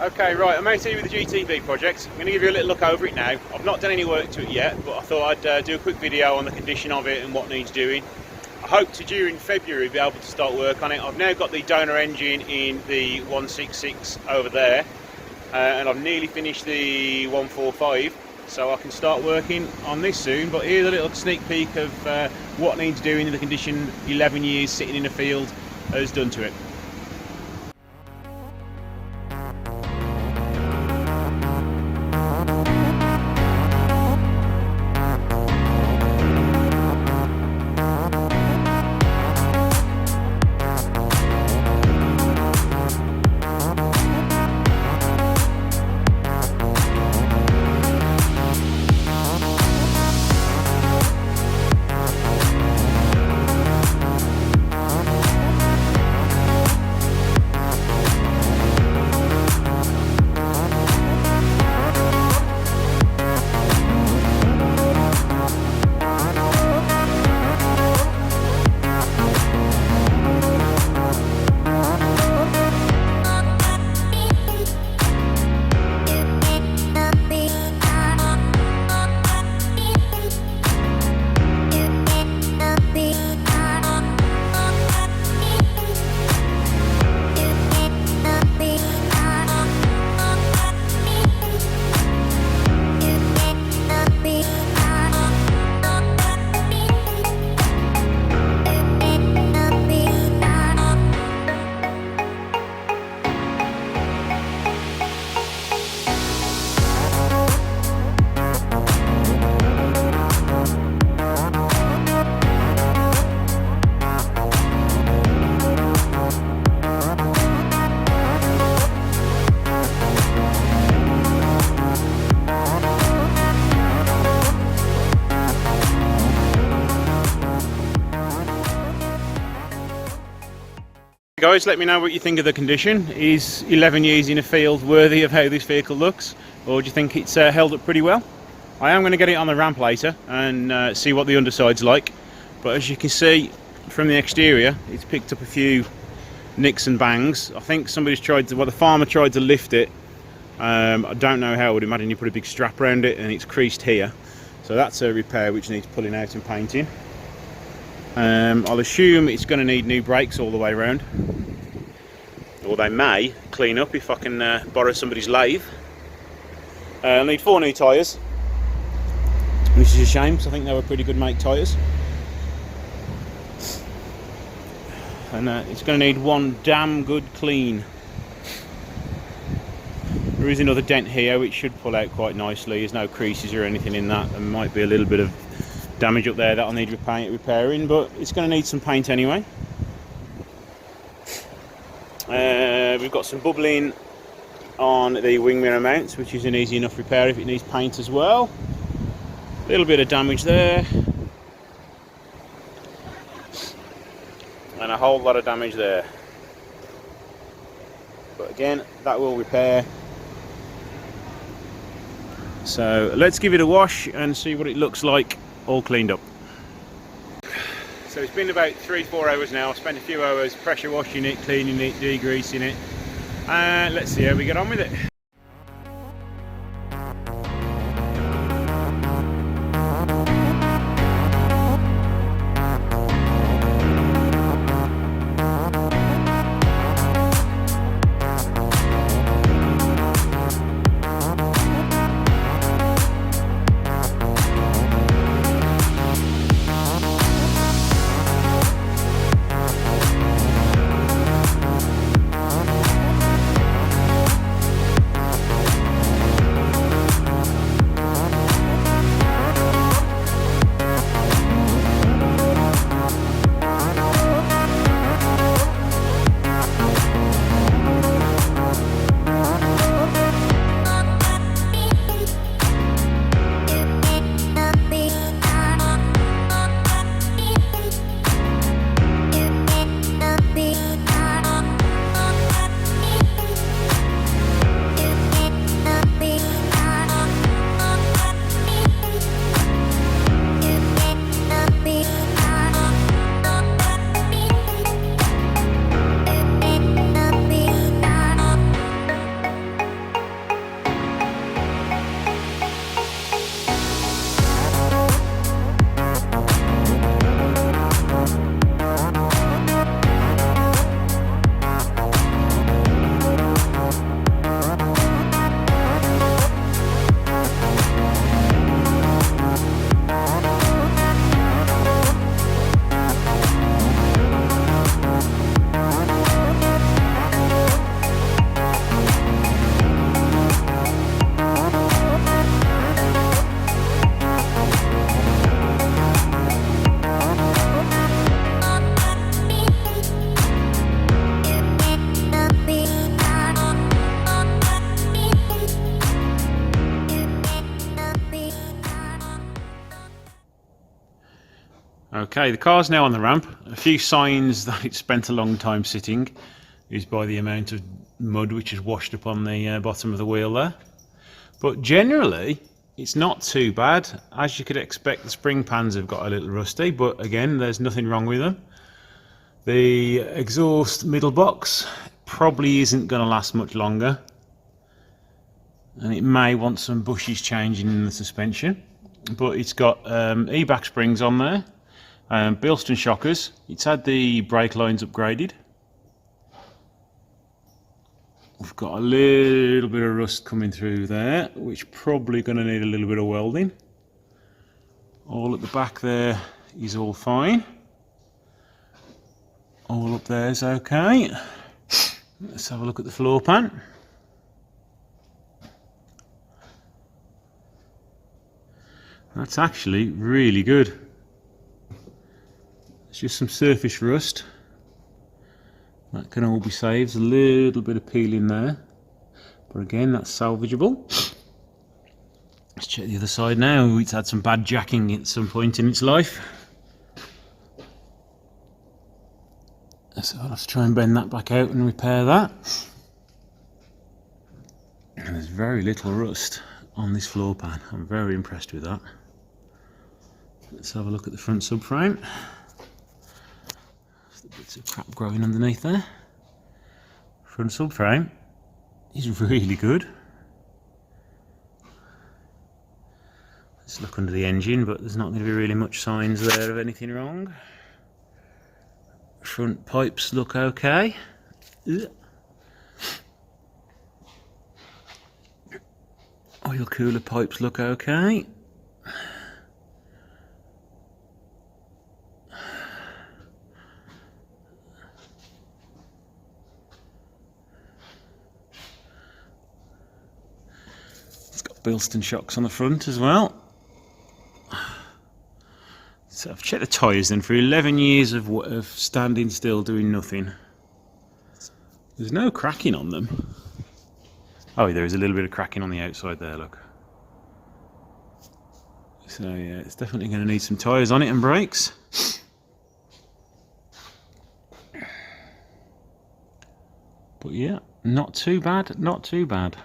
Okay, right, I'm out here with the GTV project. I'm going to give you a little look over it now. I've not done any work to it yet, but I thought I'd do a quick video on the condition of it and what needs doing. I hope to, during February, be able to start work on it. I've now got the donor engine in the 166 over there, and I've nearly finished the 145, so I can start working on this soon. But here's a little sneak peek of what needs doing in the condition 11 years sitting in a field has done to it. Guys, let me know what you think of the condition. Is 11 years in a field worthy of how this vehicle looks, or do you think it's held up pretty well? I am going to get it on the ramp later and see what the underside's like, but as you can see from the exterior, it's picked up a few nicks and bangs. I think somebody's tried to, well, the farmer tried to lift it. I don't know how. I would imagine you put a big strap around it and it's creased here, so that's a repair which needs pulling out and painting. I'll assume it's going to need new brakes all the way around, or they may clean up if I can borrow somebody's lathe. I'll need 4 new tyres, which is a shame because I think they were pretty good make tyres. And it's going to need 1 damn good clean. There is another dent here which should pull out quite nicely. There's no creases or anything in that. There might be a little bit of damage up there that'll need repairing, but it's going to need some paint anyway. We've got some bubbling on the wing mirror mounts, which is an easy enough repair if it needs paint as well. A little bit of damage there, and a whole lot of damage there, but again, that will repair. So let's give it a wash and see what it looks like all cleaned up. So it's been about 3-4 hours now. I've spent a few hours pressure washing it, cleaning it, degreasing it, and let's see how we get on with it. Okay, the car's now on the ramp. A few signs that it spent a long time sitting is by the amount of mud which is washed up on the bottom of the wheel there. But generally, it's not too bad. As you could expect, the spring pans have got a little rusty, but again, there's nothing wrong with them. The exhaust middle box probably isn't going to last much longer, and it may want some bushes changing in the suspension. But it's got e-back springs on there. Bilston shockers. It's had the brake lines upgraded. We've got a little bit of rust coming through there, which probably going to need a little bit of welding. All at the back there is all fine. All up there is okay. Let's have a look at the floor pan. That's actually really good. It's just some surface rust. That can all be saved. A little bit of peeling there, but again, that's salvageable. Let's check the other side now. It's had some bad jacking at some point in its life, so I'll have to try and bend that back out and repair that. And there's very little rust on this floor pan. I'm very impressed with that. Let's have a look at the front subframe. Bits of crap growing underneath there. Front subframe is really good. Let's look under the engine, but there's not going to be really much signs there of anything wrong. Front pipes look okay. Oil cooler pipes look okay. Bilston shocks on the front as well. So I've checked the tyres then for 11 years of standing still doing nothing. There's no cracking on them. Oh, there is a little bit of cracking on the outside there, look. So yeah, it's definitely going to need some tyres on it and brakes. But yeah, not too bad, not too bad.